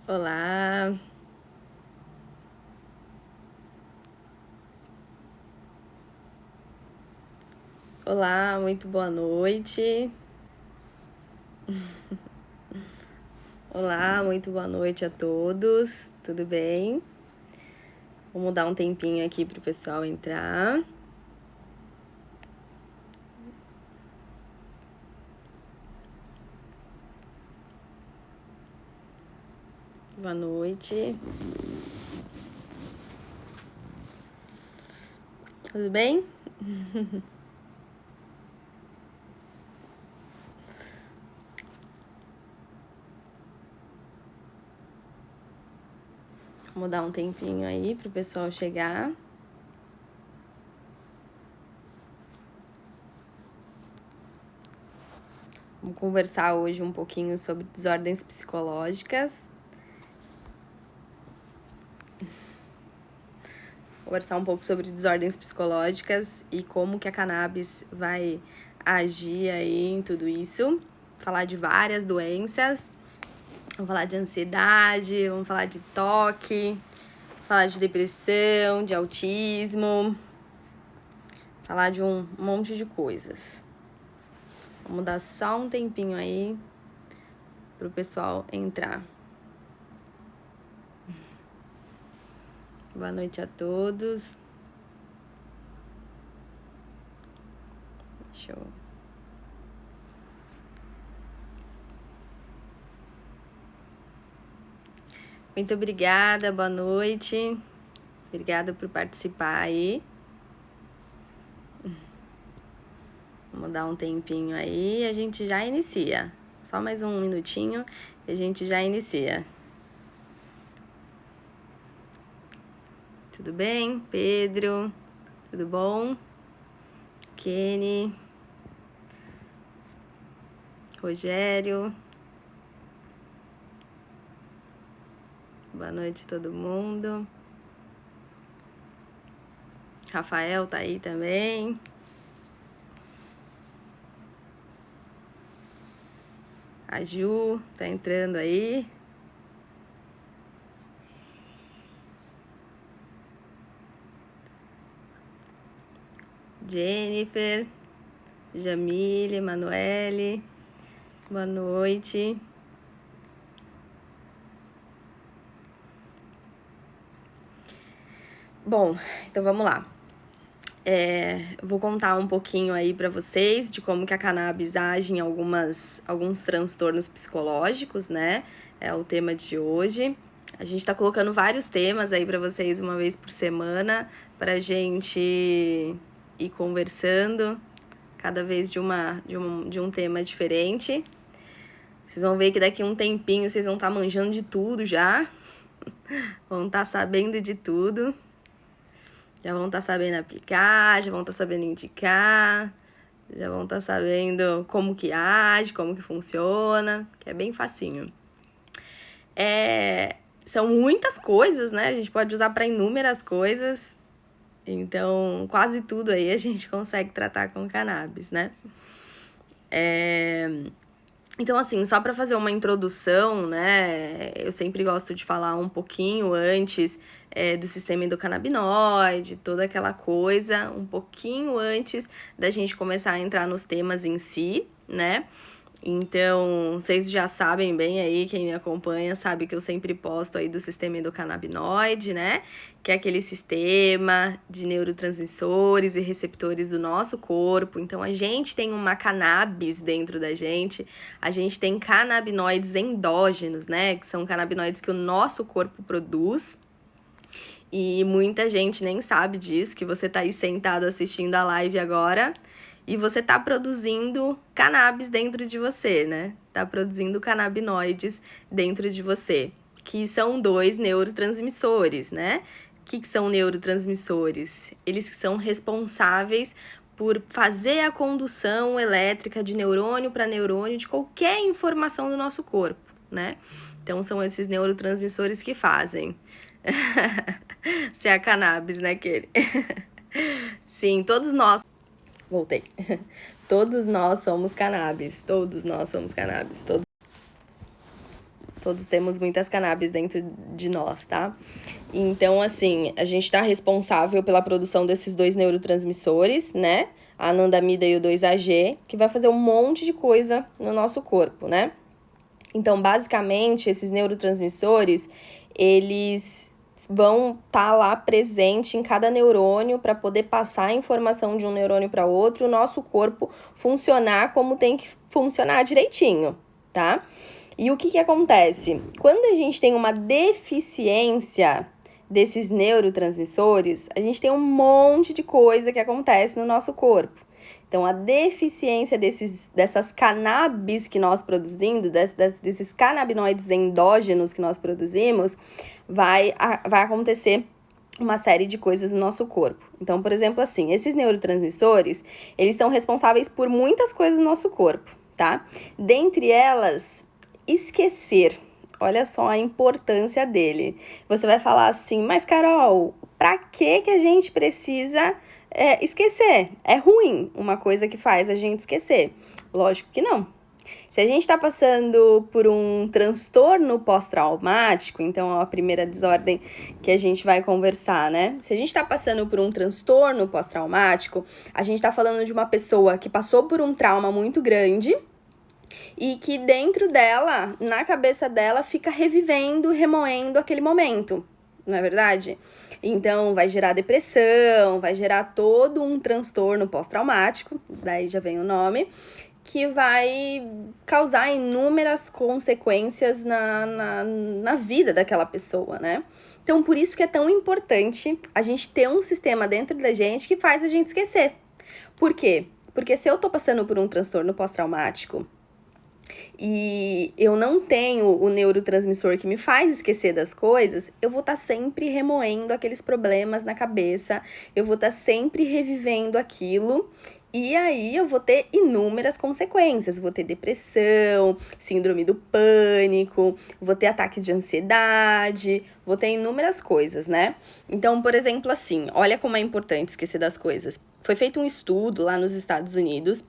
Olá, olá, muito boa noite. Olá, muito boa noite a todos, tudo bem? Vamos dar um tempinho aqui para o pessoal entrar. Boa noite. Tudo bem? Vamos dar um tempinho aí para o pessoal chegar. Vamos conversar hoje um pouquinho sobre desordens psicológicas. Conversar um pouco sobre desordens psicológicas e como que a cannabis vai agir aí em tudo isso. Falar de várias doenças. Vamos falar de ansiedade, vamos falar de toque, falar de depressão, de autismo, falar de um monte de coisas. Vamos dar só um tempinho aí pro pessoal entrar. Boa noite a todos. Deixa eu... Muito obrigada, boa noite. Obrigada por participar aí. Vamos dar um tempinho aí e a gente já inicia. Só mais um minutinho e a gente já inicia. Tudo bem? Pedro? Tudo bom? Kenny? Rogério? Boa noite todo mundo. Rafael tá aí também. A Ju tá entrando aí. Jennifer, Jamile, Emanuele. Boa noite. Bom, então vamos lá. Vou contar um pouquinho aí pra vocês de como que a cannabis age em alguns transtornos psicológicos, né? É o tema de hoje. A gente tá colocando vários temas aí pra vocês uma vez por semana, pra gente ir conversando, cada vez de um tema diferente. Vocês vão ver que daqui a um tempinho vocês vão estar manjando de tudo já. Vão estar sabendo de tudo. Já vão estar sabendo aplicar, já vão estar sabendo indicar, já vão estar sabendo como que age, como que funciona, que é bem facinho. São muitas coisas, né? A gente pode usar para inúmeras coisas. Então, quase tudo aí a gente consegue tratar com cannabis, né? Então, assim, só para fazer uma introdução, né? Eu sempre gosto de falar um pouquinho antes do sistema endocannabinoide, toda aquela coisa, um pouquinho antes da gente começar a entrar nos temas em si, né? Então, vocês já sabem bem aí, quem me acompanha sabe que eu sempre posto aí do sistema endocannabinoide, né? Que é aquele sistema de neurotransmissores e receptores do nosso corpo. Então, a gente tem uma cannabis dentro da gente, a gente tem canabinoides endógenos, né? Que são canabinoides que o nosso corpo produz. E muita gente nem sabe disso, que você tá aí sentado assistindo a live agora e você tá produzindo cannabis dentro de você, né? Tá produzindo canabinoides dentro de você, que são 2 neurotransmissores, né? O que são neurotransmissores? Eles são responsáveis por fazer a condução elétrica de neurônio para neurônio de qualquer informação do nosso corpo, né? Então, são esses neurotransmissores que fazem. Se é a cannabis, né, Kelly? Sim, todos nós... Voltei. Todos nós somos cannabis. Todos nós somos cannabis. Todos temos muitas cannabis dentro de nós, tá? Então, assim, a gente tá responsável pela produção desses 2 neurotransmissores, né? A anandamida e o 2-AG, que vai fazer um monte de coisa no nosso corpo, né? Então, basicamente, esses neurotransmissores, eles vão estar lá presente em cada neurônio para poder passar a informação de um neurônio para outro, o nosso corpo funcionar como tem que funcionar direitinho, tá? E o que acontece? Quando a gente tem uma deficiência desses neurotransmissores, a gente tem um monte de coisa que acontece no nosso corpo. Então, a deficiência dessas cannabis que nós produzimos, desses canabinoides endógenos que nós produzimos, vai acontecer uma série de coisas no nosso corpo. Então, por exemplo, assim, esses neurotransmissores, eles são responsáveis por muitas coisas no nosso corpo, tá? Dentre elas, esquecer. Olha só a importância dele. Você vai falar assim, mas Carol, pra que a gente precisa esquecer? É ruim uma coisa que faz a gente esquecer? Lógico que não. Se a gente está passando por um transtorno pós-traumático, então é a primeira desordem que a gente vai conversar, né? Se a gente está passando por um transtorno pós-traumático, a gente está falando de uma pessoa que passou por um trauma muito grande e que dentro dela, na cabeça dela, fica revivendo, remoendo aquele momento, não é verdade? Então, vai gerar depressão, vai gerar todo um transtorno pós-traumático, daí já vem o nome, que vai causar inúmeras consequências na vida daquela pessoa, né? Então, por isso que é tão importante a gente ter um sistema dentro da gente que faz a gente esquecer. Por quê? Porque se eu tô passando por um transtorno pós-traumático e eu não tenho o neurotransmissor que me faz esquecer das coisas, eu vou estar sempre remoendo aqueles problemas na cabeça, eu vou estar sempre revivendo aquilo, e aí eu vou ter inúmeras consequências. Vou ter depressão, síndrome do pânico, vou ter ataques de ansiedade, vou ter inúmeras coisas, né? Então, por exemplo, assim, olha como é importante esquecer das coisas. Foi feito um estudo lá nos Estados Unidos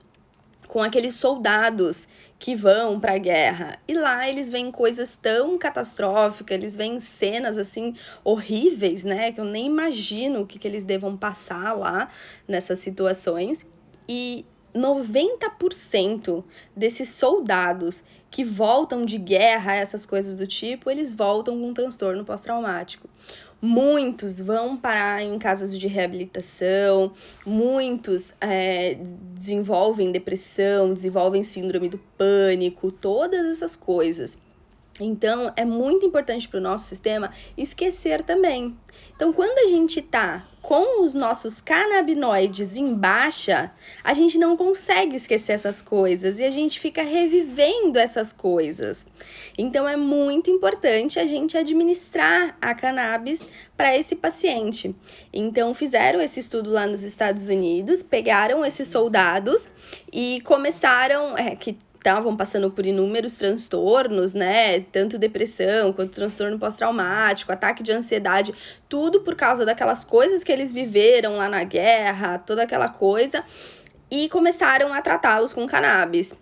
com aqueles soldados que vão para a guerra. E lá eles veem coisas tão catastróficas, eles veem cenas, assim, horríveis, né? Que eu nem imagino o que eles devam passar lá nessas situações. E 90% desses soldados que voltam de guerra, essas coisas do tipo, eles voltam com um transtorno pós-traumático. Muitos vão parar em casas de reabilitação, muitos desenvolvem depressão, desenvolvem síndrome do pânico, todas essas coisas. Então, é muito importante para o nosso sistema esquecer também. Então, quando a gente tá com os nossos canabinoides em baixa, a gente não consegue esquecer essas coisas e a gente fica revivendo essas coisas. Então, é muito importante a gente administrar a cannabis para esse paciente. Então, fizeram esse estudo lá nos Estados Unidos, pegaram esses soldados e começaram, que estavam passando por inúmeros transtornos, né? Tanto depressão quanto transtorno pós-traumático, ataque de ansiedade, tudo por causa daquelas coisas que eles viveram lá na guerra, toda aquela coisa, e começaram a tratá-los com cannabis.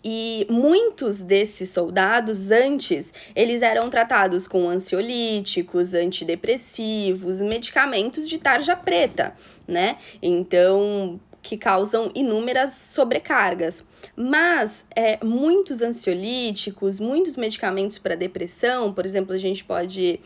E muitos desses soldados, antes, eles eram tratados com ansiolíticos, antidepressivos, medicamentos de tarja preta, né? Então, que causam inúmeras sobrecargas. Mas muitos ansiolíticos, muitos medicamentos para depressão, por exemplo, a gente pode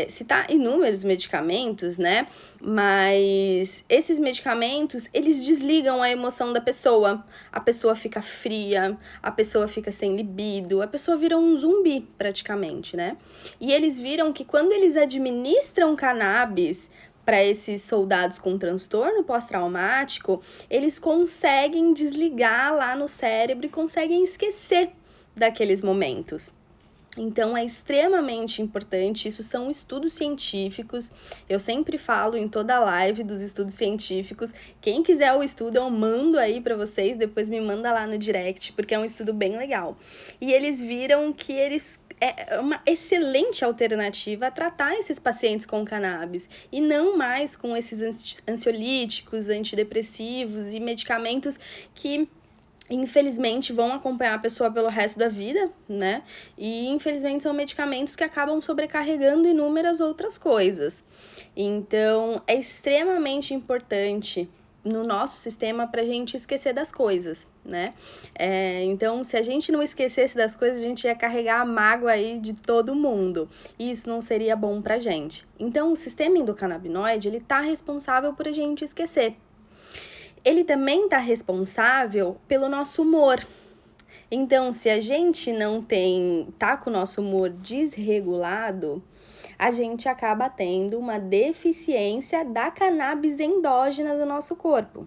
citar inúmeros medicamentos, né? Mas esses medicamentos, eles desligam a emoção da pessoa. A pessoa fica fria, a pessoa fica sem libido, a pessoa vira um zumbi praticamente, né? E eles viram que quando eles administram cannabis para esses soldados com transtorno pós-traumático, eles conseguem desligar lá no cérebro e conseguem esquecer daqueles momentos. Então, é extremamente importante, isso são estudos científicos, eu sempre falo em toda live dos estudos científicos, quem quiser o estudo eu mando aí para vocês, depois me manda lá no direct, porque é um estudo bem legal. E eles viram que é uma excelente alternativa a tratar esses pacientes com cannabis, e não mais com esses ansiolíticos, antidepressivos e medicamentos que infelizmente vão acompanhar a pessoa pelo resto da vida, né? E infelizmente são medicamentos que acabam sobrecarregando inúmeras outras coisas. Então, é extremamente importante no nosso sistema pra gente esquecer das coisas, né? Então, se a gente não esquecesse das coisas, a gente ia carregar a mágoa aí de todo mundo. E isso não seria bom pra gente. Então, o sistema endocannabinoide, ele tá responsável por a gente esquecer. Ele também tá responsável pelo nosso humor. Então, se a gente não tá com o nosso humor desregulado, a gente acaba tendo uma deficiência da cannabis endógena do nosso corpo.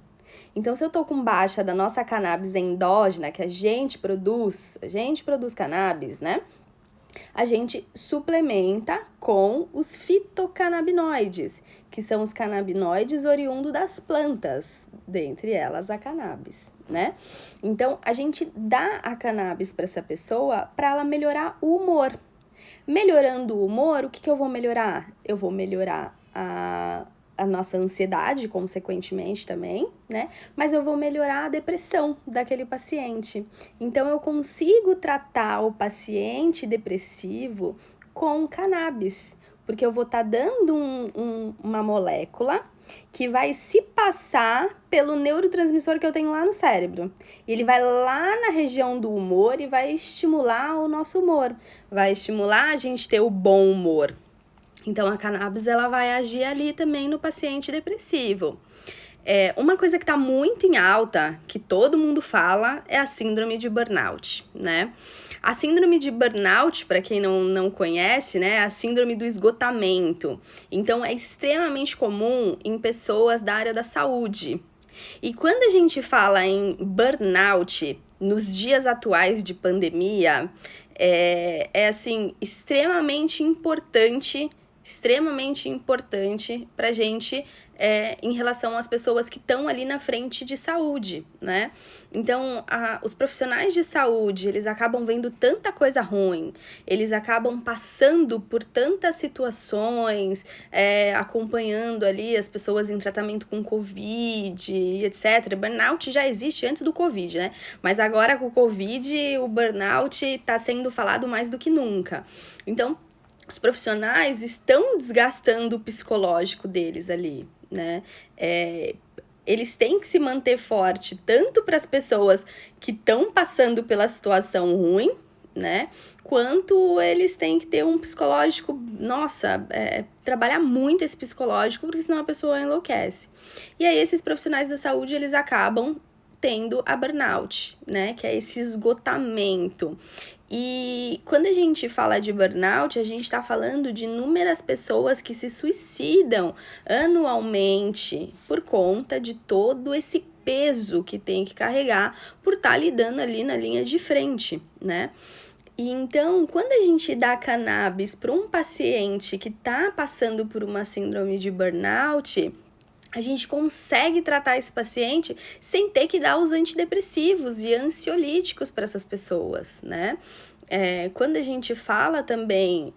Então, se eu tô com baixa da nossa cannabis endógena, que a gente produz cannabis, né? A gente suplementa com os fitocannabinoides, que são os canabinoides oriundos das plantas, dentre elas a cannabis, né? Então, a gente dá a cannabis para essa pessoa para ela melhorar o humor. Melhorando o humor, o que eu vou melhorar? Eu vou melhorar a nossa ansiedade, consequentemente também, né? Mas eu vou melhorar a depressão daquele paciente. Então, eu consigo tratar o paciente depressivo com cannabis, porque eu vou estar dando uma molécula que vai se passar pelo neurotransmissor que eu tenho lá no cérebro. E ele vai lá na região do humor e vai estimular o nosso humor. Vai estimular a gente ter o bom humor. Então, a cannabis, ela vai agir ali também no paciente depressivo. Uma coisa que tá muito em alta, que todo mundo fala, é a síndrome de burnout, né? A síndrome de burnout, para quem não conhece, né, é a síndrome do esgotamento. Então, é extremamente comum em pessoas da área da saúde. E quando a gente fala em burnout, nos dias atuais de pandemia, assim, extremamente importante pra gente em relação às pessoas que estão ali na frente de saúde, né? Então, os profissionais de saúde, eles acabam vendo tanta coisa ruim, eles acabam passando por tantas situações, acompanhando ali as pessoas em tratamento com Covid, etc. Burnout já existe antes do Covid, né? Mas agora com o Covid, o burnout está sendo falado mais do que nunca. Então, os profissionais estão desgastando o psicológico deles ali, né? Eles têm que se manter forte tanto para as pessoas que estão passando pela situação ruim, né? Quanto eles têm que ter um psicológico, trabalhar muito esse psicológico, porque senão a pessoa enlouquece. E aí esses profissionais da saúde, eles acabam tendo a burnout, né? Que é esse esgotamento. E quando a gente fala de burnout, a gente está falando de inúmeras pessoas que se suicidam anualmente por conta de todo esse peso que tem que carregar por estar lidando ali na linha de frente, né? E então, quando a gente dá cannabis para um paciente que está passando por uma síndrome de burnout, a gente consegue tratar esse paciente sem ter que dar os antidepressivos e ansiolíticos para essas pessoas, né? Quando a gente fala também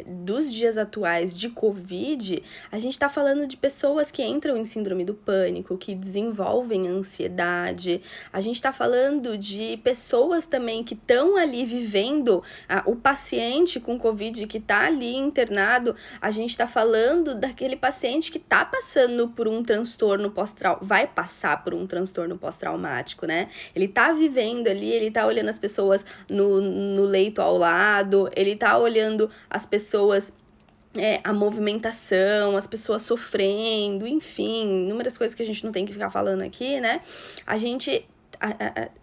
dos dias atuais de Covid, a gente está falando de pessoas que entram em síndrome do pânico, que desenvolvem ansiedade, a gente está falando de pessoas também que estão ali vivendo o paciente com Covid que está ali internado, a gente está falando daquele paciente que está passando por um transtorno vai passar por um transtorno pós-traumático, né? Ele está vivendo ali, ele está olhando as pessoas no leito ao lado, ele tá olhando as pessoas, a movimentação, as pessoas sofrendo, enfim, inúmeras coisas que a gente não tem que ficar falando aqui, né?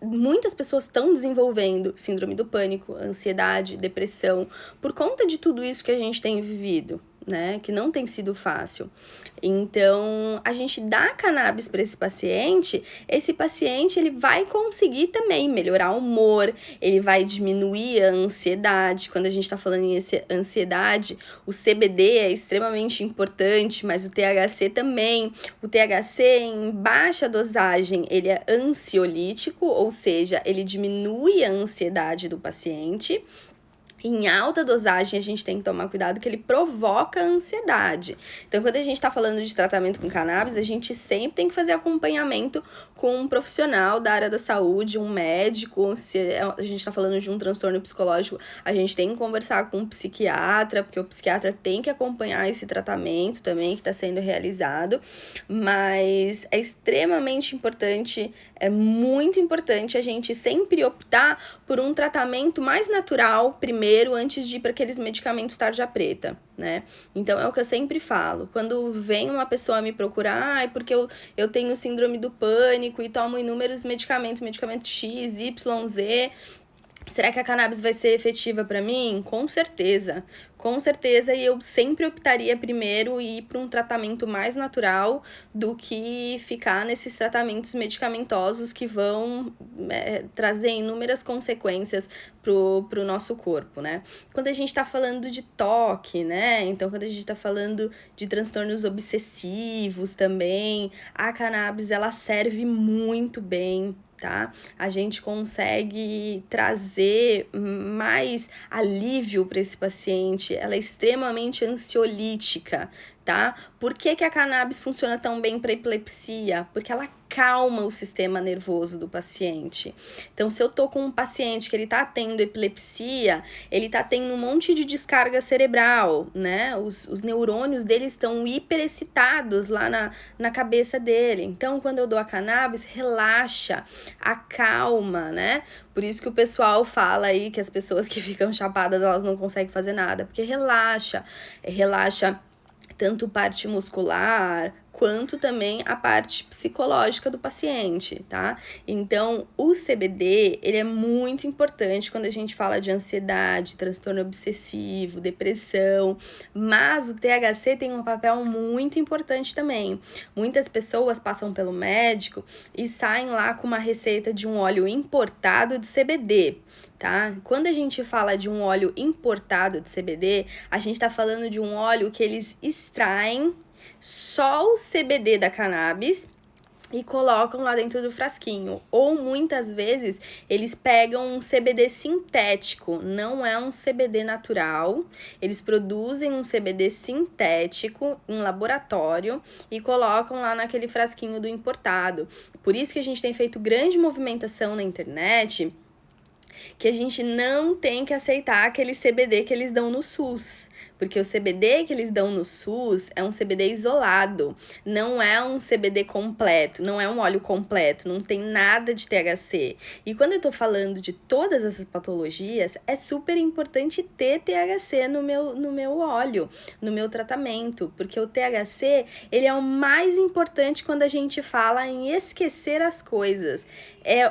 Muitas pessoas estão desenvolvendo síndrome do pânico, ansiedade, depressão, por conta de tudo isso que a gente tem vivido, né? Que não tem sido fácil. Então, a gente dá cannabis para esse paciente ele vai conseguir também melhorar o humor, ele vai diminuir a ansiedade. Quando a gente está falando em ansiedade, o CBD é extremamente importante, mas o THC também. O THC em baixa dosagem, ele é ansiolítico, ou seja, ele diminui a ansiedade do paciente. Em alta dosagem, a gente tem que tomar cuidado que ele provoca ansiedade. Então, quando a gente está falando de tratamento com cannabis, a gente sempre tem que fazer acompanhamento com um profissional da área da saúde, um médico. Se a gente está falando de um transtorno psicológico, a gente tem que conversar com um psiquiatra, porque o psiquiatra tem que acompanhar esse tratamento também que está sendo realizado. Mas é extremamente importante, é muito importante a gente sempre optar por um tratamento mais natural primeiro, antes de ir para aqueles medicamentos tarja preta, né? Então, é o que eu sempre falo. Quando vem uma pessoa me procurar, porque eu tenho síndrome do pânico e tomo inúmeros medicamentos, medicamento X, Y, Z, será que a cannabis vai ser efetiva para mim? Com certeza, e eu sempre optaria primeiro ir para um tratamento mais natural do que ficar nesses tratamentos medicamentosos que vão trazer inúmeras consequências pro nosso corpo, né? Quando a gente está falando de toque, né? Então, quando a gente está falando de transtornos obsessivos também, a cannabis, ela serve muito bem, tá? A gente consegue trazer mais alívio para esse paciente, ela é extremamente ansiolítica, tá? Por que a cannabis funciona tão bem para epilepsia? Porque ela calma o sistema nervoso do paciente. Então, se eu tô com um paciente que ele tá tendo epilepsia, ele tá tendo um monte de descarga cerebral, né? Os neurônios dele estão hiperexcitados lá na cabeça dele. Então, quando eu dou a cannabis, relaxa, acalma, né? Por isso que o pessoal fala aí que as pessoas que ficam chapadas, elas não conseguem fazer nada, porque relaxa tanto parte muscular, quanto também a parte psicológica do paciente, tá? Então, o CBD, ele é muito importante quando a gente fala de ansiedade, transtorno obsessivo, depressão, mas o THC tem um papel muito importante também. Muitas pessoas passam pelo médico e saem lá com uma receita de um óleo importado de CBD, tá? Quando a gente fala de um óleo importado de CBD, a gente tá falando de um óleo que eles extraem só o CBD da cannabis e colocam lá dentro do frasquinho. Ou muitas vezes eles pegam um CBD sintético, não é um CBD natural. Eles produzem um CBD sintético em laboratório e colocam lá naquele frasquinho do importado. Por isso que a gente tem feito grande movimentação na internet, que a gente não tem que aceitar aquele CBD que eles dão no SUS. Porque o CBD que eles dão no SUS é um CBD isolado, não é um CBD completo, não é um óleo completo, não tem nada de THC. E quando eu tô falando de todas essas patologias, é super importante ter THC no meu óleo, no meu tratamento, porque o THC, ele é o mais importante quando a gente fala em esquecer as coisas.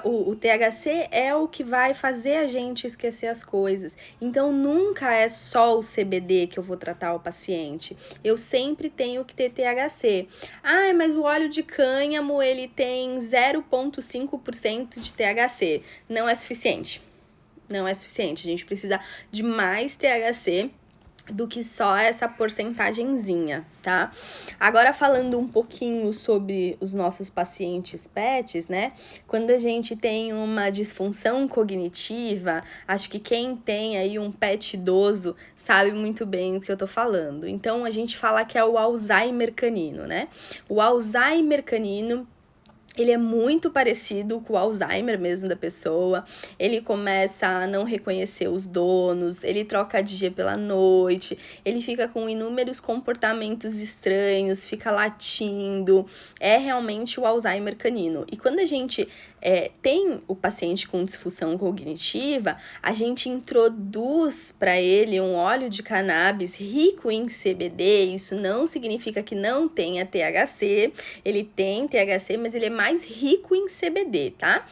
O THC é o que vai fazer a gente esquecer as coisas. Então, nunca é só o CBD que eu vou tratar o paciente. Eu sempre tenho que ter THC. Ah, mas o óleo de cânhamo, ele tem 0,5% de THC. Não é suficiente. Não é suficiente. A gente precisa de mais THC do que só essa porcentagemzinha, tá? Agora, falando um pouquinho sobre os nossos pacientes PETs, né? Quando a gente tem uma disfunção cognitiva, acho que quem tem aí um PET idoso sabe muito bem do que eu tô falando. Então, a gente fala que é o Alzheimer canino, né? O Alzheimer canino, ele é muito parecido com o Alzheimer mesmo da pessoa, ele começa a não reconhecer os donos, ele troca de dia pela noite, ele fica com inúmeros comportamentos estranhos, fica latindo, é realmente o Alzheimer canino. E quando a gente tem o paciente com disfunção cognitiva, a gente introduz para ele um óleo de cannabis rico em CBD, isso não significa que não tenha THC, ele tem THC, mas ele é mais rico em CBD, tá?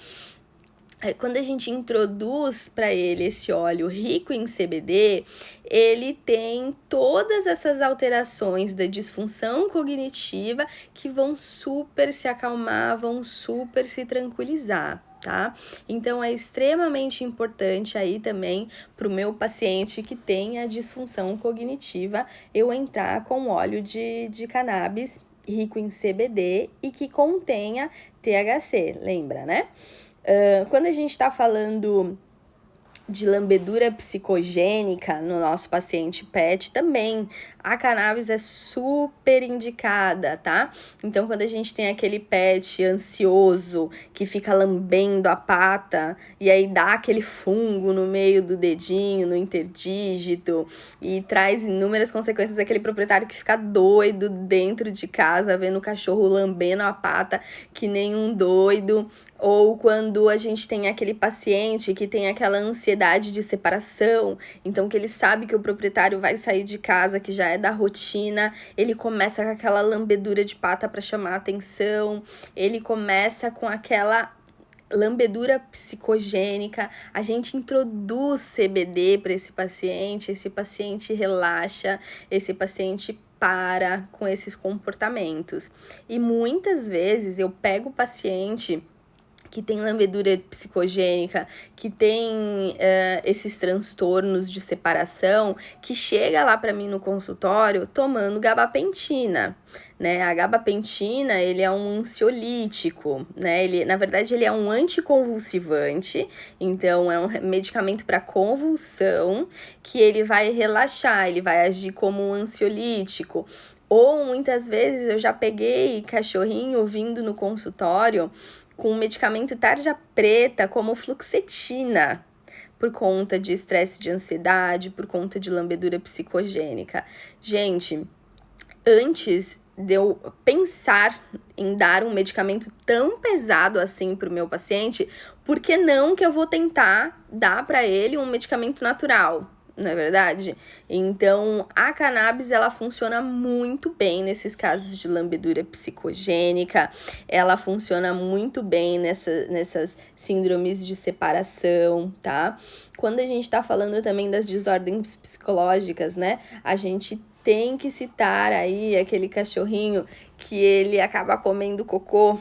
Quando a gente introduz para ele esse óleo rico em CBD, ele tem todas essas alterações da disfunção cognitiva que vão super se acalmar, vão super se tranquilizar, tá? Então, é extremamente importante aí também para o meu paciente que tem a disfunção cognitiva, eu entrar com óleo de cannabis rico em CBD e que contenha THC, lembra, né? Quando a gente está falando de lambedura psicogênica no nosso paciente PET também, a cannabis é super indicada, tá? Então, quando a gente tem aquele PET ansioso que fica lambendo a pata e aí dá aquele fungo no meio do dedinho, no interdígito, e traz inúmeras consequências, aquele proprietário que fica doido dentro de casa vendo o cachorro lambendo a pata que nem um doido. Ou quando a gente tem aquele paciente que tem aquela ansiedade de separação, então que ele sabe que o proprietário vai sair de casa, que já é da rotina, ele começa com aquela lambedura de pata para chamar a atenção, ele começa com aquela lambedura psicogênica, a gente introduz CBD para esse paciente relaxa, esse paciente para com esses comportamentos. E muitas vezes eu pego o paciente que tem lambedura psicogênica, que tem esses transtornos de separação, que chega lá para mim no consultório tomando gabapentina, né? A gabapentina, ele é um ansiolítico, né? Na verdade, ele é um anticonvulsivante, então é um medicamento para convulsão, que ele vai relaxar, ele vai agir como um ansiolítico. Ou muitas vezes eu já peguei cachorrinho vindo no consultório com medicamento tarja preta, como fluoxetina, por conta de estresse de ansiedade, por conta de lambedura psicogênica. Gente, antes de eu pensar em dar um medicamento tão pesado assim para o meu paciente, por que não que eu vou tentar dar para ele um medicamento natural? Não é verdade? Então, a cannabis, ela funciona muito bem nesses casos de lambedura psicogênica, ela funciona muito bem nessas síndromes de separação, tá? Quando a gente tá falando também das desordens psicológicas, né? A gente tem que citar aí aquele cachorrinho que ele acaba comendo cocô,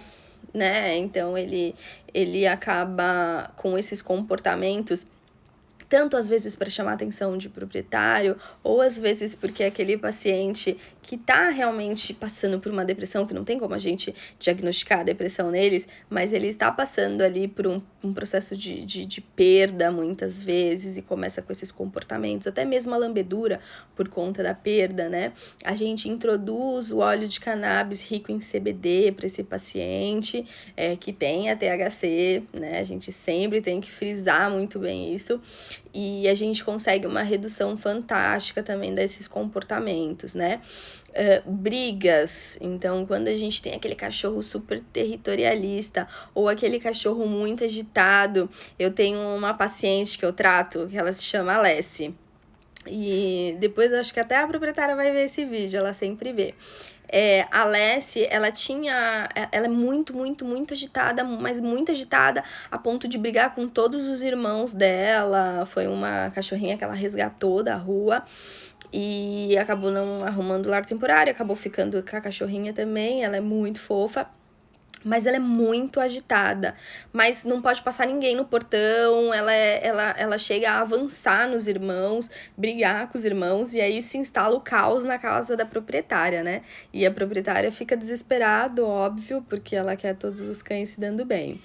né? Então, ele acaba com esses comportamentos, tanto às vezes para chamar a atenção de proprietário, ou às vezes porque aquele paciente que está realmente passando por uma depressão, que não tem como a gente diagnosticar a depressão neles, mas ele está passando ali por um processo de perda muitas vezes e começa com esses comportamentos, até mesmo a lambedura por conta da perda, né? A gente introduz o óleo de cannabis rico em CBD para esse paciente que tem a THC, né? A gente sempre tem que frisar muito bem isso. E a gente consegue uma redução fantástica também desses comportamentos, né? Brigas, então quando a gente tem aquele cachorro super territorialista ou aquele cachorro muito agitado, eu tenho uma paciente que eu trato, que ela se chama Alessi, e depois eu acho que até a proprietária vai ver esse vídeo, ela sempre vê. A Alessi, ela é muito, muito, muito agitada, mas muito agitada a ponto de brigar com todos os irmãos dela. Foi uma cachorrinha que ela resgatou da rua e acabou não arrumando lar temporário, acabou ficando com a cachorrinha também. Ela é muito fofa, mas ela é muito agitada, mas não pode passar ninguém no portão, ela chega a avançar nos irmãos, brigar com os irmãos, e aí se instala o caos na casa da proprietária, né? E a proprietária fica desesperada, óbvio, porque ela quer todos os cães se dando bem.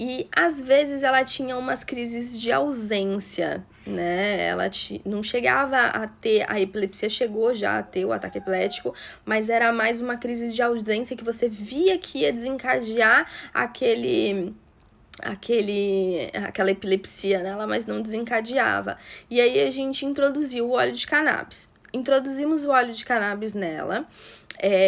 E às vezes ela tinha umas crises de ausência, né? Ela não chegava a ter, a epilepsia chegou já a ter o ataque epilético, mas era mais uma crise de ausência que você via que ia desencadear aquela epilepsia nela, mas não desencadeava. E aí a gente introduziu o óleo de cannabis. Introduzimos o óleo de cannabis nela,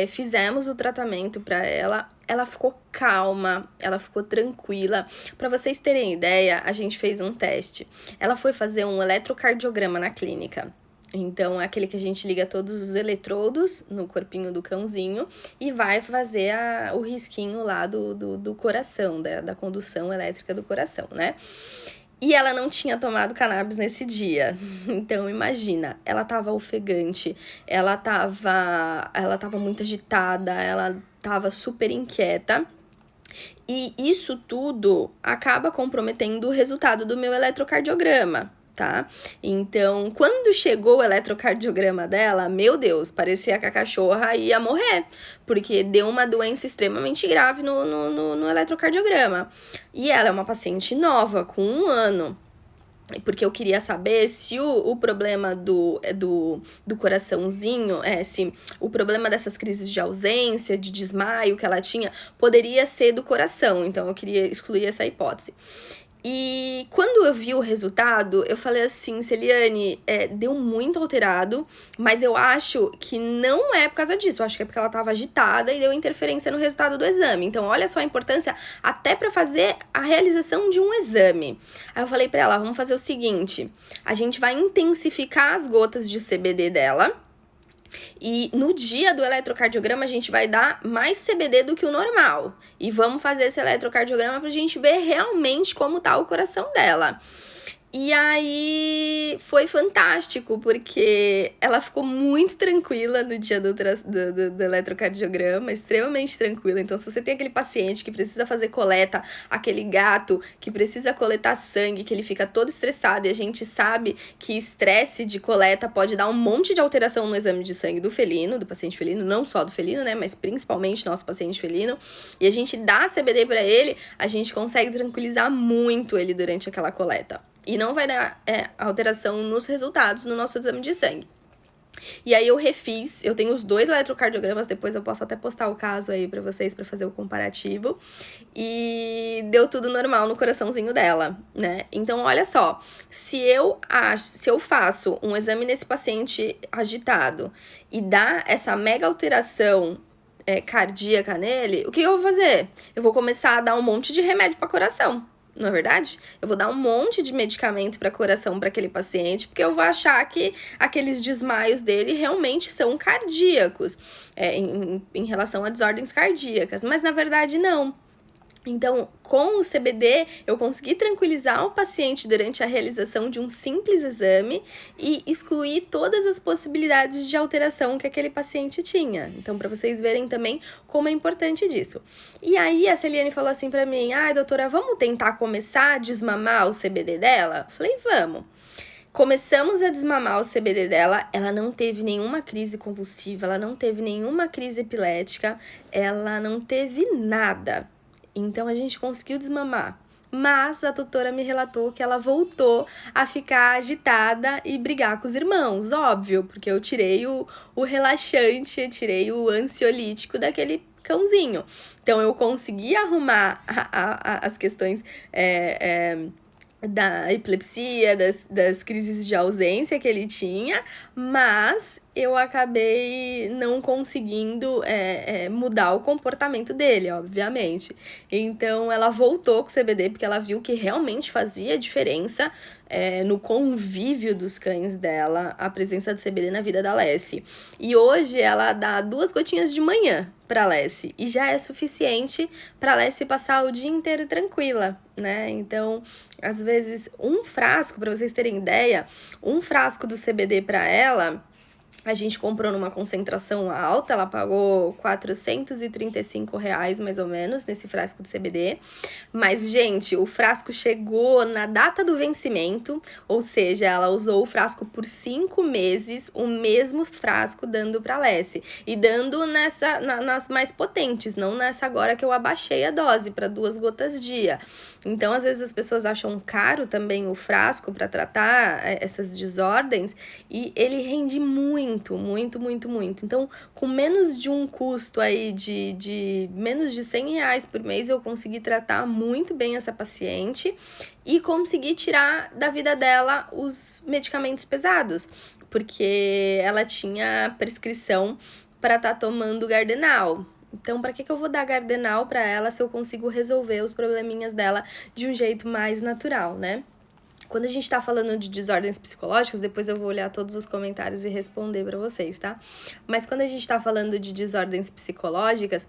fizemos o tratamento para ela ficou calma, ela ficou tranquila. Para vocês terem ideia, a gente fez um teste. Ela foi fazer um eletrocardiograma na clínica. Então, é aquele que a gente liga todos os eletrodos no corpinho do cãozinho e vai fazer o risquinho lá do coração, da condução elétrica do coração, né? E ela não tinha tomado cannabis nesse dia. Então, imagina, ela tava ofegante, ela tava muito agitada, ela tava super inquieta. E isso tudo acaba comprometendo o resultado do meu eletrocardiograma, tá? Então, quando chegou o eletrocardiograma dela, meu Deus, parecia que a cachorra ia morrer, porque deu uma doença extremamente grave no eletrocardiograma. E ela é uma paciente nova, com 1 ano. porque eu queria saber se o problema do coraçãozinho, se o problema dessas crises de ausência, de desmaio que ela tinha, poderia ser do coração. Então, eu queria excluir essa hipótese. E quando eu vi o resultado, eu falei assim, Celiane, deu muito alterado, mas eu acho que não é por causa disso, eu acho que é porque ela tava agitada e deu interferência no resultado do exame. Então, olha só a importância até para fazer a realização de um exame. Aí eu falei pra ela, vamos fazer o seguinte, a gente vai intensificar as gotas de CBD dela, e no dia do eletrocardiograma, a gente vai dar mais CBD do que o normal. E vamos fazer esse eletrocardiograma pra gente ver realmente como tá o coração dela. E aí foi fantástico, porque ela ficou muito tranquila no dia do eletrocardiograma, extremamente tranquila. Então, se você tem aquele paciente que precisa fazer coleta, aquele gato que precisa coletar sangue, que ele fica todo estressado, e a gente sabe que estresse de coleta pode dar um monte de alteração no exame de sangue do felino, do paciente felino, não só do felino, né, mas principalmente nosso paciente felino, e a gente dá CBD para ele, a gente consegue tranquilizar muito ele durante aquela coleta. E não vai dar alteração nos resultados no nosso exame de sangue. E aí eu refiz, eu tenho os 2 eletrocardiogramas, depois eu posso até postar o caso aí pra vocês, pra fazer o comparativo. E deu tudo normal no coraçãozinho dela, né? Então, olha só, se eu faço um exame nesse paciente agitado e dá essa mega alteração cardíaca nele, o que eu vou fazer? Eu vou começar a dar um monte de remédio para coração. Não é verdade? Eu vou dar um monte de medicamento para coração para aquele paciente, porque eu vou achar que aqueles desmaios dele realmente são cardíacos, em relação a desordens cardíacas. Mas na verdade, não. Então, com o CBD, eu consegui tranquilizar o paciente durante a realização de um simples exame e excluir todas as possibilidades de alteração que aquele paciente tinha. Então, para vocês verem também como é importante disso. E aí, a Celiane falou assim para mim, doutora, vamos tentar começar a desmamar o CBD dela? Falei, vamos. Começamos a desmamar o CBD dela, ela não teve nenhuma crise convulsiva, ela não teve nenhuma crise epilética, ela não teve nada. Então, a gente conseguiu desmamar. Mas a tutora me relatou que ela voltou a ficar agitada e brigar com os irmãos, óbvio, porque eu tirei o relaxante, eu tirei o ansiolítico daquele cãozinho. Então, eu consegui arrumar as questões da epilepsia, das crises de ausência que ele tinha, mas eu acabei não conseguindo mudar o comportamento dele, obviamente. Então, ela voltou com o CBD porque ela viu que realmente fazia diferença no convívio dos cães dela, a presença do CBD na vida da Lessie. E hoje ela dá 2 gotinhas de manhã para Lessie e já é suficiente para Lessie passar o dia inteiro tranquila, né? Então, às vezes, um frasco, para vocês terem ideia, um frasco do CBD para ela, a gente comprou numa concentração alta, ela pagou R$435 mais ou menos nesse frasco de CBD. Mas, gente, o frasco chegou na data do vencimento, ou seja, ela usou o frasco por 5 meses, o mesmo frasco dando pra Lessie. E dando nas mais potentes, não nessa agora que eu abaixei a dose para 2 gotas dia. Então, às vezes as pessoas acham caro também o frasco para tratar essas desordens e ele rende muito, muito, muito, muito. Então, com menos de um custo aí de menos de R$100 por mês, eu consegui tratar muito bem essa paciente e consegui tirar da vida dela os medicamentos pesados, porque ela tinha prescrição para estar tomando Gardenal. Então, para que eu vou dar Gardenal para ela se eu consigo resolver os probleminhas dela de um jeito mais natural, né? Quando a gente tá falando de desordens psicológicas, depois eu vou olhar todos os comentários e responder para vocês, tá? Mas quando a gente tá falando de desordens psicológicas,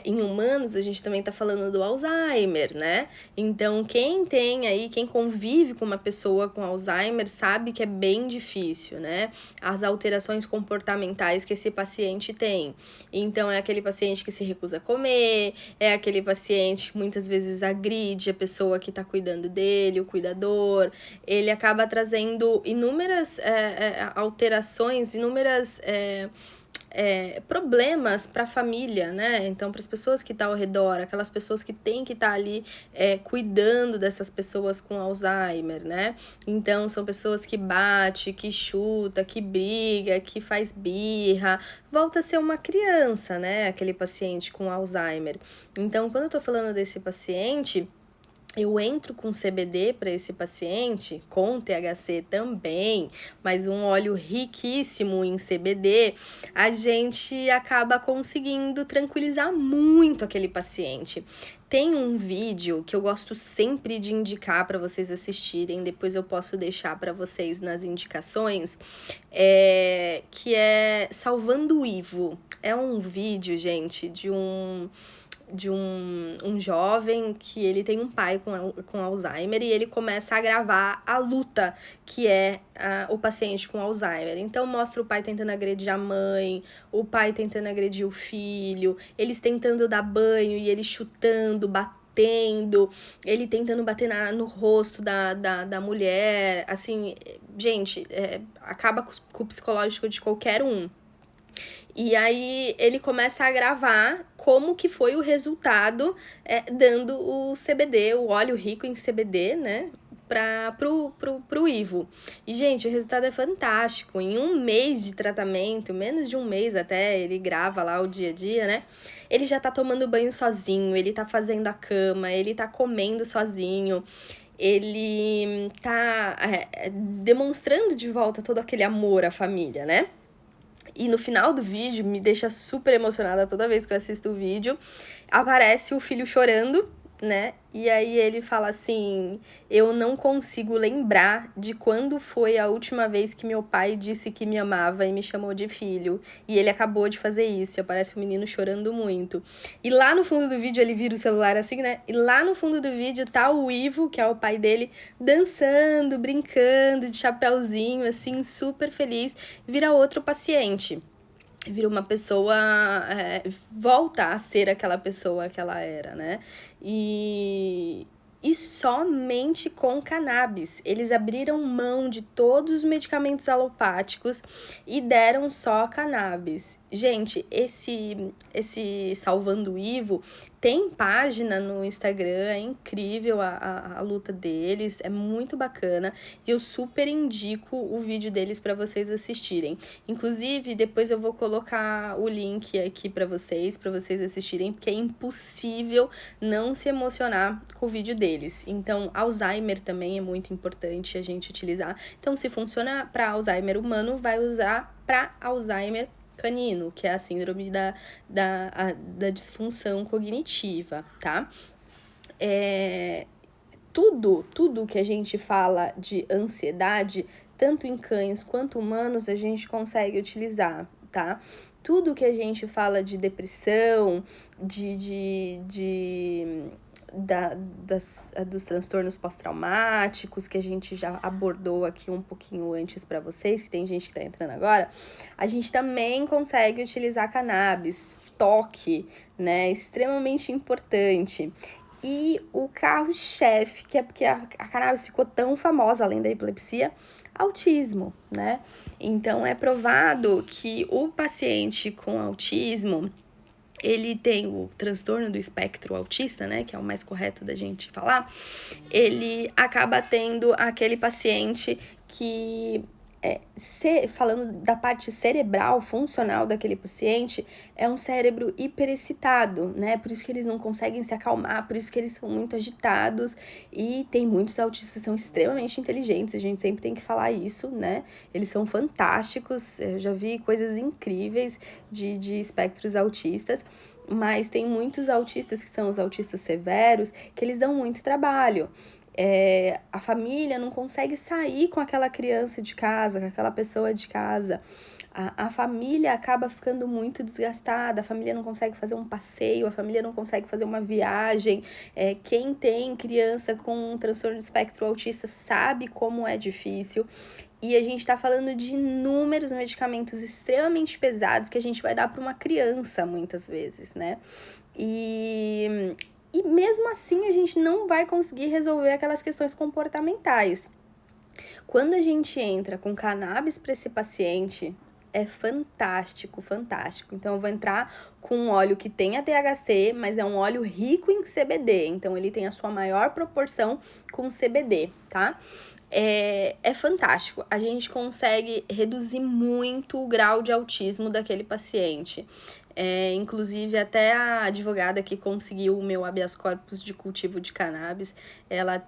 em humanos, a gente também tá falando do Alzheimer, né? Então, quem convive com uma pessoa com Alzheimer sabe que é bem difícil, né? As alterações comportamentais que esse paciente tem. Então, é aquele paciente que se recusa a comer, é aquele paciente que muitas vezes agride a pessoa que tá cuidando dele, o cuidador. Ele acaba trazendo inúmeras alterações, inúmeras problemas para a família, né? Então, para as pessoas que estão ao redor, aquelas pessoas que têm que estar ali cuidando dessas pessoas com Alzheimer, né? Então, são pessoas que bate, que chuta, que briga, que faz birra, volta a ser uma criança, né? Aquele paciente com Alzheimer. Então, quando eu tô falando desse paciente, eu entro com CBD para esse paciente, com THC também, mas um óleo riquíssimo em CBD, a gente acaba conseguindo tranquilizar muito aquele paciente. Tem um vídeo que eu gosto sempre de indicar para vocês assistirem, depois eu posso deixar para vocês nas indicações, que é Salvando o Ivo. É um vídeo, gente, de um jovem que ele tem um pai com Alzheimer e ele começa a gravar a luta que é o paciente com Alzheimer. Então mostra o pai tentando agredir a mãe, o pai tentando agredir o filho, eles tentando dar banho e ele chutando, batendo, ele tentando bater no rosto da mulher. Assim, gente, acaba com o psicológico de qualquer um. E aí ele começa a gravar como que foi o resultado dando o CBD, o óleo rico em CBD, né? Pro Ivo. E, gente, o resultado é fantástico. Em um mês de tratamento, menos de um mês até, ele grava lá o dia a dia, né? Ele já tá tomando banho sozinho, ele tá fazendo a cama, ele tá comendo sozinho. Ele tá demonstrando de volta todo aquele amor à família, né? E no final do vídeo, me deixa super emocionada toda vez que eu assisto o vídeo, aparece o filho chorando, né? E aí ele fala assim: eu não consigo lembrar de quando foi a última vez que meu pai disse que me amava e me chamou de filho. E ele acabou de fazer isso, e aparece o menino chorando muito. E lá no fundo do vídeo, ele vira o celular assim, né? E lá no fundo do vídeo tá o Ivo, que é o pai dele, dançando, brincando, de chapéuzinho, assim, super feliz. Vira outro paciente. Vira uma pessoa, volta a ser aquela pessoa que ela era, né? E somente com cannabis. Eles abriram mão de todos os medicamentos alopáticos e deram só cannabis. Gente, esse Salvando o Ivo tem página no Instagram, é incrível a luta deles, é muito bacana e eu super indico o vídeo deles para vocês assistirem. Inclusive, depois eu vou colocar o link aqui para vocês assistirem, porque é impossível não se emocionar com o vídeo deles. Então, Alzheimer também é muito importante a gente utilizar. Então, se funciona para Alzheimer humano, vai usar para Alzheimer canino, que é a síndrome da disfunção cognitiva, tá? Tudo que a gente fala de ansiedade, tanto em cães quanto humanos, a gente consegue utilizar, tá? Tudo que a gente fala de depressão, dos transtornos pós-traumáticos, que a gente já abordou aqui um pouquinho antes para vocês, que tem gente que tá entrando agora, a gente também consegue utilizar cannabis, toque, né? Extremamente importante. E o carro-chefe, que é porque a cannabis ficou tão famosa, além da epilepsia, autismo, né? Então, é provado que o paciente com autismo, ele tem o transtorno do espectro autista, né, que é o mais correto da gente falar, ele acaba tendo aquele paciente que, falando da parte cerebral, funcional daquele paciente, é um cérebro hiperexcitado, né, por isso que eles não conseguem se acalmar, por isso que eles são muito agitados, e tem muitos autistas que são extremamente inteligentes, a gente sempre tem que falar isso, né, eles são fantásticos, eu já vi coisas incríveis de espectros autistas, mas tem muitos autistas que são os autistas severos, que eles dão muito trabalho. A família não consegue sair com aquela criança de casa, com aquela pessoa de casa. A família acaba ficando muito desgastada, a família não consegue fazer um passeio, a família não consegue fazer uma viagem. Quem tem criança com um transtorno de espectro autista sabe como é difícil. E a gente tá falando de inúmeros medicamentos extremamente pesados que a gente vai dar para uma criança, muitas vezes, né? E mesmo assim a gente não vai conseguir resolver aquelas questões comportamentais. Quando a gente entra com cannabis para esse paciente, é fantástico, fantástico. Então, eu vou entrar com um óleo que tem a THC, mas é um óleo rico em CBD. Então, ele tem a sua maior proporção com CBD, tá? É fantástico. A gente consegue reduzir muito o grau de autismo daquele paciente. Inclusive, até a advogada que conseguiu o meu habeas corpus de cultivo de cannabis, ela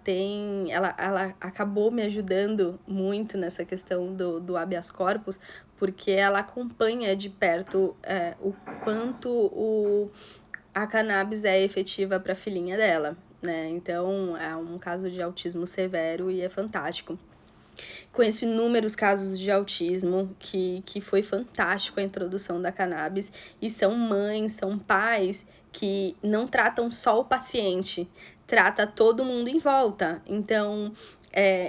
acabou me ajudando muito nessa questão do habeas corpus, porque ela acompanha de perto o quanto a cannabis é efetiva para a filhinha dela, né? Então, é um caso de autismo severo e é fantástico. Conheço inúmeros casos de autismo que foi fantástico a introdução da cannabis, e são mães, são pais que não tratam só o paciente, trata todo mundo em volta. Então,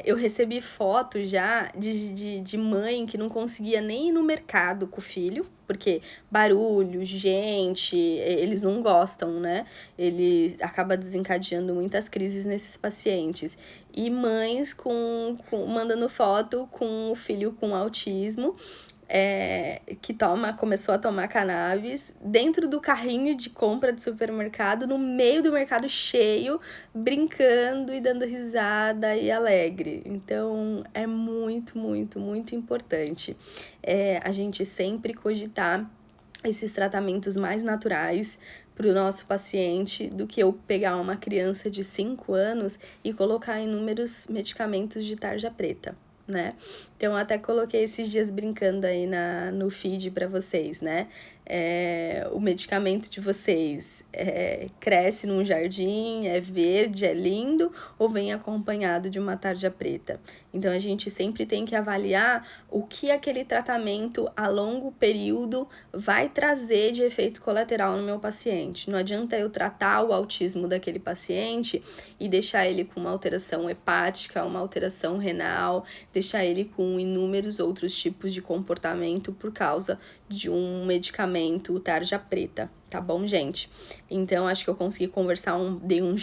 eu recebi fotos já de mãe que não conseguia nem ir no mercado com o filho, porque barulho, gente, eles não gostam, né? Ele acaba desencadeando muitas crises nesses pacientes. E mães mandando foto com o filho com autismo, que começou a tomar cannabis dentro do carrinho de compra de supermercado, no meio do mercado cheio, brincando e dando risada e alegre. Então, é muito, muito, muito importante a gente sempre cogitar esses tratamentos mais naturais para o nosso paciente do que eu pegar uma criança de 5 anos e colocar inúmeros medicamentos de tarja preta, né? Então, até coloquei esses dias brincando aí no feed para vocês, né? O medicamento de vocês cresce num jardim, é verde, é lindo, ou vem acompanhado de uma tarja preta? Então, a gente sempre tem que avaliar o que aquele tratamento a longo período vai trazer de efeito colateral no meu paciente. Não adianta eu tratar o autismo daquele paciente e deixar ele com uma alteração hepática, uma alteração renal, deixar ele com inúmeros outros tipos de comportamento por causa de um medicamento tarja preta, tá bom, gente? Então, acho que eu consegui conversar, dei um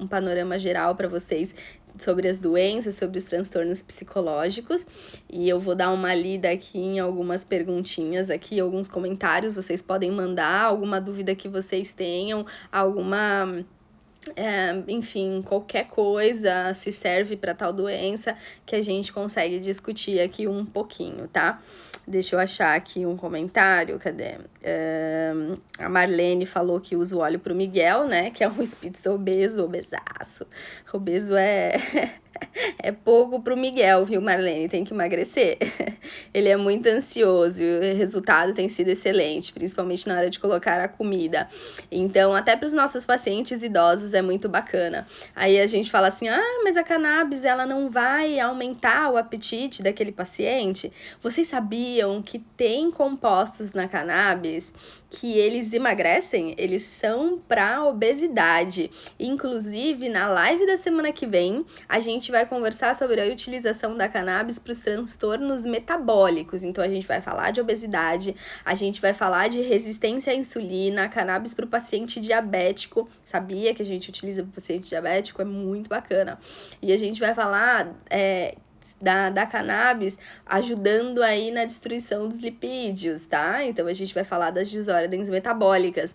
panorama geral para vocês sobre as doenças, sobre os transtornos psicológicos, e eu vou dar uma lida aqui em algumas perguntinhas aqui, alguns comentários, vocês podem mandar alguma dúvida que vocês tenham, alguma... enfim, qualquer coisa se serve para tal doença, que a gente consegue discutir aqui um pouquinho, tá? Deixa eu achar aqui um comentário, cadê? A Marlene falou que usa o óleo pro Miguel, né? Que é um spitz obesaço. Obeso é pouco pro Miguel, viu, Marlene? Tem que emagrecer. Ele é muito ansioso e o resultado tem sido excelente, principalmente na hora de colocar a comida. Então, até para os nossos pacientes idosos é muito bacana. Aí a gente fala assim, mas a cannabis, ela não vai aumentar o apetite daquele paciente? Vocês sabiam que tem compostos na cannabis que eles emagrecem? Eles são para obesidade. Inclusive, na live da semana que vem, a gente vai conversar sobre a utilização da cannabis para os transtornos metabólicos. Então, a gente vai falar de obesidade, a gente vai falar de resistência à insulina, cannabis para o paciente diabético. Sabia que a gente utiliza para o paciente diabético? É muito bacana. E a gente vai falar... Da cannabis ajudando aí na destruição dos lipídios, tá? Então, a gente vai falar das desordens metabólicas.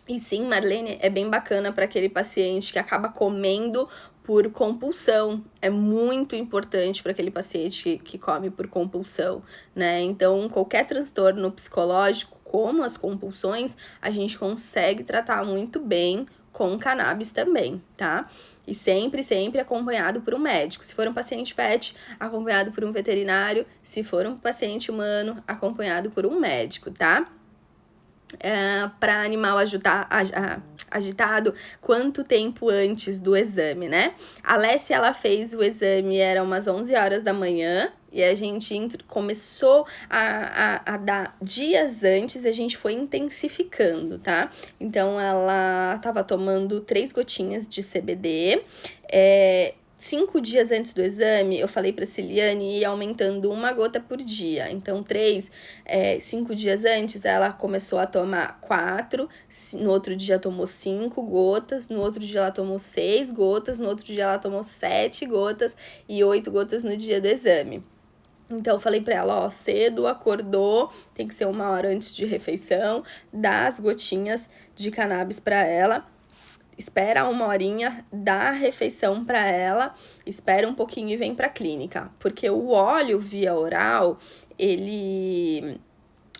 E sim, Marlene, é bem bacana para aquele paciente que acaba comendo por compulsão. É muito importante para aquele paciente que come por compulsão, né? Então, qualquer transtorno psicológico, como as compulsões, a gente consegue tratar muito bem com cannabis também, tá? E sempre, sempre acompanhado por um médico. Se for um paciente pet, acompanhado por um veterinário. Se for um paciente humano, acompanhado por um médico, tá? Para animal agitado, quanto tempo antes do exame, né? A Alessia, ela fez o exame, era umas 11 horas da manhã, e a gente começou a dar dias antes, a gente foi intensificando, tá? Então, ela tava tomando 3 gotinhas de CBD, 5 dias antes do exame, eu falei pra Ciliane ir aumentando 1 gota por dia. Então, 5 dias antes, ela começou a tomar 4, no outro dia tomou 5 gotas, no outro dia ela tomou 6 gotas, no outro dia ela tomou 7 gotas e 8 gotas no dia do exame. Então, eu falei pra ela, ó, cedo, acordou, tem que ser 1 hora antes de refeição, dá as gotinhas de cannabis pra ela, espera 1 horinha, dá a refeição pra ela, espera um pouquinho e vem pra clínica. Porque o óleo via oral, ele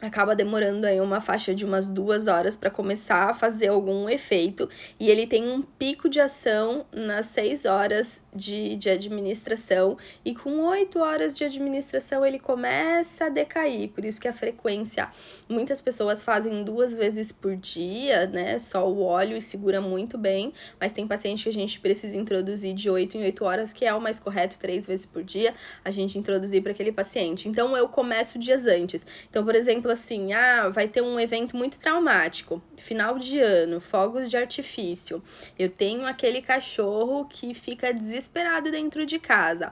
acaba demorando aí uma faixa de umas 2 horas para começar a fazer algum efeito, e ele tem um pico de ação nas 6 horas de administração, e com 8 horas de administração ele começa a decair, por isso que a frequência, muitas pessoas fazem 2 vezes por dia, né, só o óleo, e segura muito bem, mas tem paciente que a gente precisa introduzir de 8 em 8 horas, que é o mais correto, 3 vezes por dia, a gente introduzir para aquele paciente. Então eu começo dias antes. Então, por exemplo, assim, vai ter um evento muito traumático, final de ano, fogos de artifício. Eu tenho aquele cachorro que fica desesperado dentro de casa.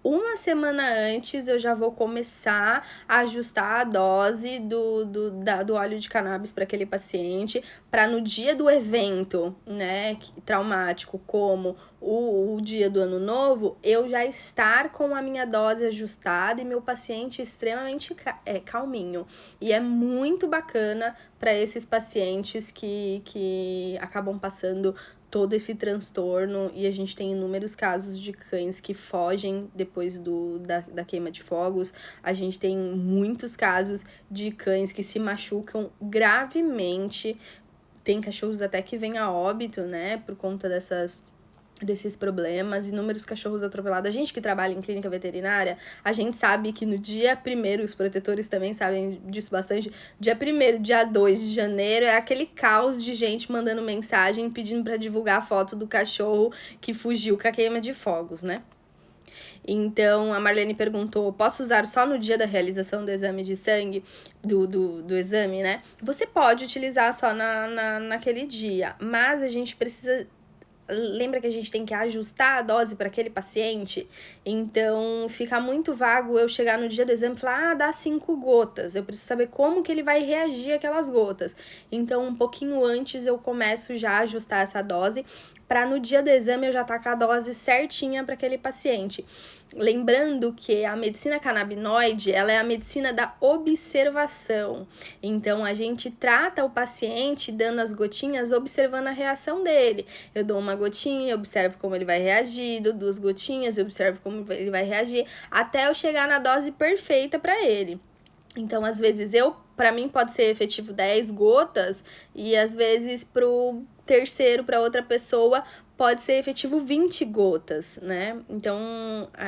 1 semana antes eu já vou começar a ajustar a dose do óleo de cannabis para aquele paciente, para no dia do evento, né, traumático, como o dia do ano novo, eu já estar com a minha dose ajustada e meu paciente extremamente calminho. E é muito bacana para esses pacientes que acabam passando todo esse transtorno, e a gente tem inúmeros casos de cães que fogem depois da queima de fogos. A gente tem muitos casos de cães que se machucam gravemente. Tem cachorros até que vêm a óbito, né, por conta desses problemas, inúmeros cachorros atropelados. A gente que trabalha em clínica veterinária, a gente sabe que no dia 1º, os protetores também sabem disso bastante, dia 1º, dia 2 de janeiro, é aquele caos de gente mandando mensagem pedindo para divulgar a foto do cachorro que fugiu com a queima de fogos, né? Então, a Marlene perguntou, posso usar só no dia da realização do exame de sangue, do exame, né? Você pode utilizar só naquele dia, mas a gente precisa... Lembra que a gente tem que ajustar a dose para aquele paciente? Então, fica muito vago eu chegar no dia do exame e falar, dá 5 gotas. Eu preciso saber como que ele vai reagir àquelas gotas. Então, um pouquinho antes eu começo já a ajustar essa dose, para no dia do exame eu já estar com a dose certinha para aquele paciente. Lembrando que a medicina canabinoide, ela é a medicina da observação. Então, a gente trata o paciente dando as gotinhas, observando a reação dele. Eu dou uma gotinha, observo como ele vai reagir, dou 2 gotinhas, observo como ele vai reagir, até eu chegar na dose perfeita para ele. Então, às vezes, para mim pode ser efetivo 10 gotas, e às vezes pro terceiro, para outra pessoa, pode ser efetivo 20 gotas, né? Então,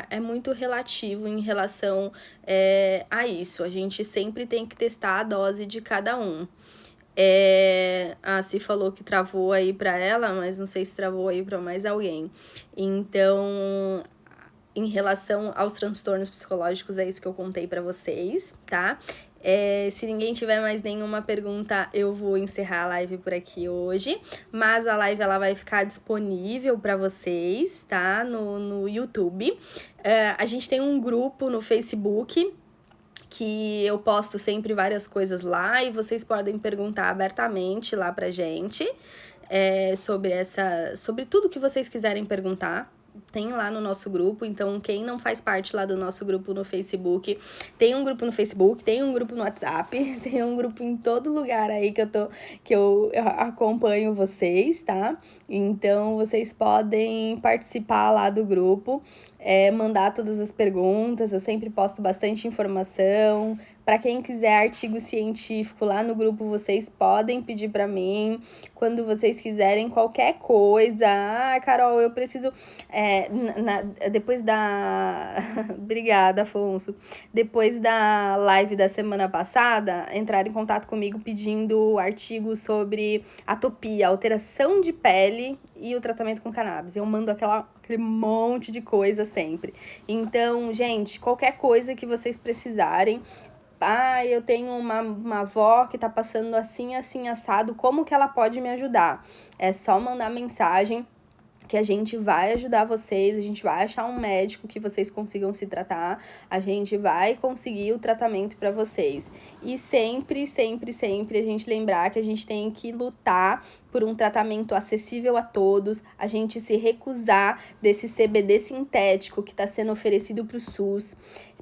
é muito relativo em relação a isso. A gente sempre tem que testar a dose de cada um. A Si falou que travou aí para ela, mas não sei se travou aí para mais alguém. Então, em relação aos transtornos psicológicos, é isso que eu contei para vocês, tá? Se ninguém tiver mais nenhuma pergunta, eu vou encerrar a live por aqui hoje, mas a live ela vai ficar disponível para vocês, tá? No YouTube. A gente tem um grupo no Facebook, que eu posto sempre várias coisas lá, e vocês podem perguntar abertamente lá pra gente, sobre tudo que vocês quiserem perguntar. Tem lá no nosso grupo, então quem não faz parte lá do nosso grupo no Facebook, tem um grupo no Facebook, tem um grupo no WhatsApp, tem um grupo em todo lugar aí que eu acompanho vocês, tá? Então vocês podem participar lá do grupo, mandar todas as perguntas, eu sempre posto bastante informação. Para quem quiser artigo científico lá no grupo, vocês podem pedir para mim. Quando vocês quiserem qualquer coisa. Carol, eu preciso... depois da... Obrigada, Afonso. Depois da live da semana passada, entraram em contato comigo pedindo artigo sobre atopia, alteração de pele e o tratamento com cannabis. Eu mando aquele monte de coisa sempre. Então, gente, qualquer coisa que vocês precisarem... eu tenho uma avó que tá passando assim, assado, como que ela pode me ajudar? É só mandar mensagem que a gente vai ajudar vocês, a gente vai achar um médico que vocês consigam se tratar, a gente vai conseguir o tratamento para vocês. E sempre, sempre, sempre a gente lembrar que a gente tem que lutar por um tratamento acessível a todos, a gente se recusar desse CBD sintético que está sendo oferecido para o SUS.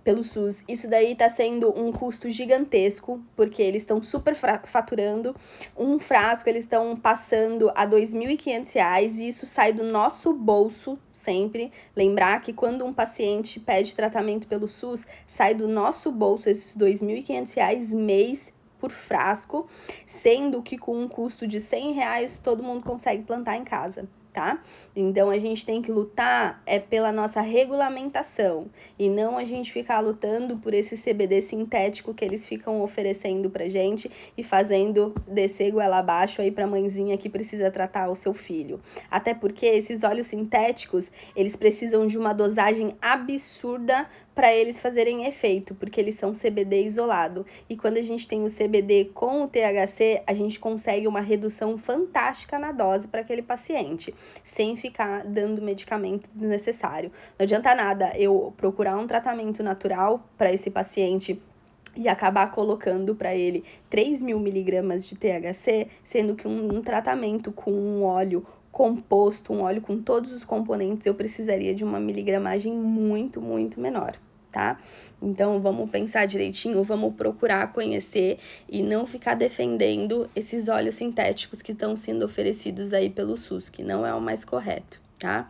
pelo SUS. Isso daí tá sendo um custo gigantesco, porque eles estão super faturando. Um frasco eles estão passando a R$ 2.500 e isso sai do nosso bolso sempre. Lembrar que quando um paciente pede tratamento pelo SUS, sai do nosso bolso esses R$ 2.500 mês por frasco, sendo que com um custo de R$ 100 todo mundo consegue plantar em casa. Tá? Então, a gente tem que lutar pela nossa regulamentação e não a gente ficar lutando por esse CBD sintético que eles ficam oferecendo pra gente e fazendo descer goela abaixo aí pra mãezinha que precisa tratar o seu filho. Até porque esses óleos sintéticos, eles precisam de uma dosagem absurda para eles fazerem efeito, porque eles são CBD isolado. E quando a gente tem o CBD com o THC, a gente consegue uma redução fantástica na dose para aquele paciente, sem ficar dando medicamento desnecessário. Não adianta nada eu procurar um tratamento natural para esse paciente e acabar colocando para ele 3.000 miligramas de THC, sendo que um tratamento com um óleo composto, um óleo com todos os componentes, eu precisaria de uma miligramagem muito, muito menor, tá? Então, vamos pensar direitinho, vamos procurar conhecer e não ficar defendendo esses óleos sintéticos que estão sendo oferecidos aí pelo SUS, que não é o mais correto, tá?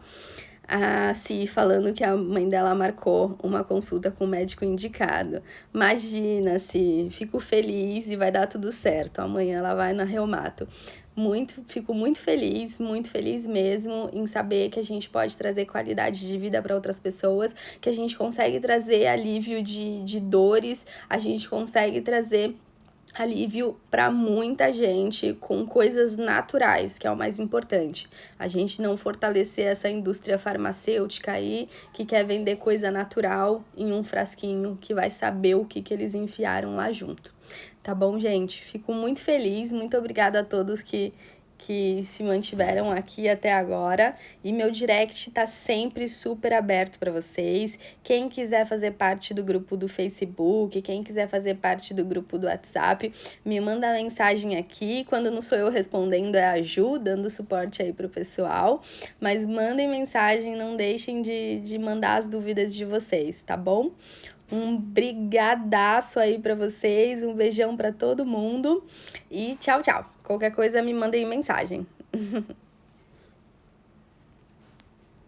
A Si falando que a mãe dela marcou uma consulta com o médico indicado. Imagina, Si, fico feliz e vai dar tudo certo. Amanhã ela vai na Reumato. Fico muito feliz mesmo em saber que a gente pode trazer qualidade de vida para outras pessoas, que a gente consegue trazer alívio de dores, a gente consegue trazer alívio para muita gente com coisas naturais, que é o mais importante. A gente não fortalecer essa indústria farmacêutica aí que quer vender coisa natural em um frasquinho que vai saber o que eles enfiaram lá junto. Tá bom, gente? Fico muito feliz, muito obrigada a todos que se mantiveram aqui até agora, e meu direct tá sempre super aberto para vocês. Quem quiser fazer parte do grupo do Facebook, quem quiser fazer parte do grupo do WhatsApp, me manda mensagem aqui. Quando não sou eu respondendo, é a Ju, dando suporte aí pro pessoal. Mas mandem mensagem, não deixem de mandar as dúvidas de vocês, tá bom? Um brigadaço aí pra vocês, um beijão pra todo mundo e tchau, tchau. Qualquer coisa me mandem mensagem.